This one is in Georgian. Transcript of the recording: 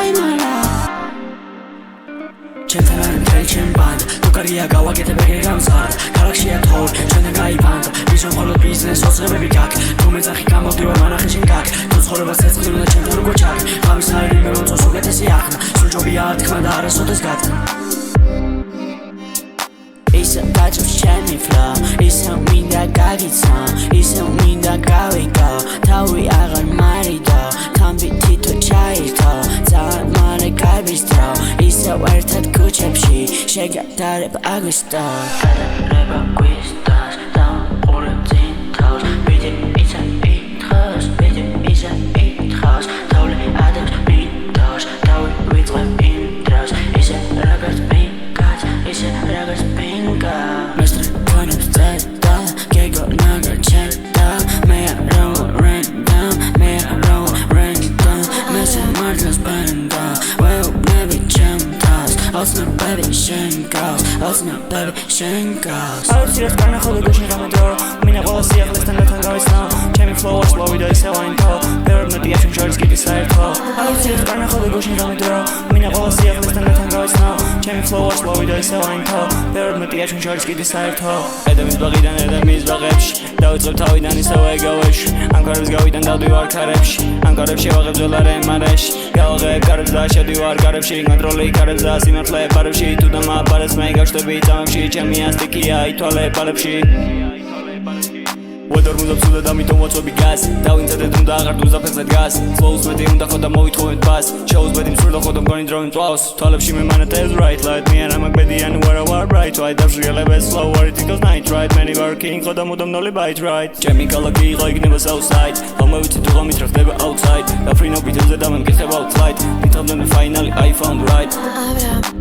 დაიმალა ჩემთან არ მთელი ჩემ ბანდა თუ კარგია გავაკეთებ ეგრე გამზარდა ქალაქშია თოვლი ჩვენთან გაიბანდა ვისო მხოლოდ ბიზნეს ოცნებები გაქვს თუ მეძახი გამოდივარ მანახე შენ გაქვს თუ ცხოვრებას ეწყდები და ჩემთან როგორ ჩაქ ღამის აირი მე მომწონს უკეთესი ახნა სულ ჯობია ათქმა და არასოდეს გათქმა ისე გაჭრს ჩემი ფლა ისე მინდა გაგიცა ისე მინდა გავიგო თავი აღარ მარიდო თამბი თითო ჩაირთო ძალიან მალე გაიბისტრო ისე ერთად ქუჩებში შეგადარებ აგვისტო გადარება გვისტოს დავყურებ წინ თავს ბიჭი ისა ითხოვს ბიჭი ისა ითხოვს თავლი ადებს მინდოს თავი ვიწყებ იმ დროს ისე რაღაც პინკაც ისე რაღაც პინკა მესტრე თქვენებს წერდა გეგო ნაგარ ჩემდა მე არავ რენდა მე არავ რენდა მესე მართლაც ბენდა ვეუბნები ჩემთავს ოცნებები შენ გავს ოცნებები შენ გავს აუცილებლად განახოლე გუშინ გამედრო მინდა ყველა სიახლესთან მეთან გავიცნო ჩემი ფლოუა სლოვი და ისე ვაინთო ბევრ მეტია ჩვენ შორის კიდე საერთო აუცილებლად განახოლე გუშინ გამედრო მინდა ყველა სიახლესთან მეთან გავიცნო ჩემი ფლოუა სლოვი და ისე ვაინთო ბევრ მეტია ჩვენ შორის კიდე საერთო ედემის ბაღიდან ედემის ბაღებში დავიწყებ თავიდან ისევე ეგავეში ამ კარებს გავიდან დავდივარ ქარებში ამ კარებში ვაღებ ძველარე მარაში გავაღებ კარებს და შედივარ კარებში კონტროლი კარებს და სიმართლე პარებში თუ და მაპარეს მე გავშტები წამებში ჩემი ასტიკია ითვალე პალებში ვედარ მუზა ფსუდა და მითო მოწვევი გას დავინცადეთ უნდა აღარ თუ ზაფხზე დგას ფლოუს მეტი უნდა ხო და მოვითხოვეთ ბას შოუს მეტი მსურდა ხო და მგონი დროინი წვავს თვალებში მე მანათებს right light me and I'm a baby and where I was right why does really slow or it goes night right many working ხო და მუდამ ნოლი bite right ჩემი ქალაქი იყო იქნება southside ხომ ვიცი თუ ღამით რა ხდება outside და ფრინო ბიტებზე და მე მკითხება outside მითავდნენ finally I found right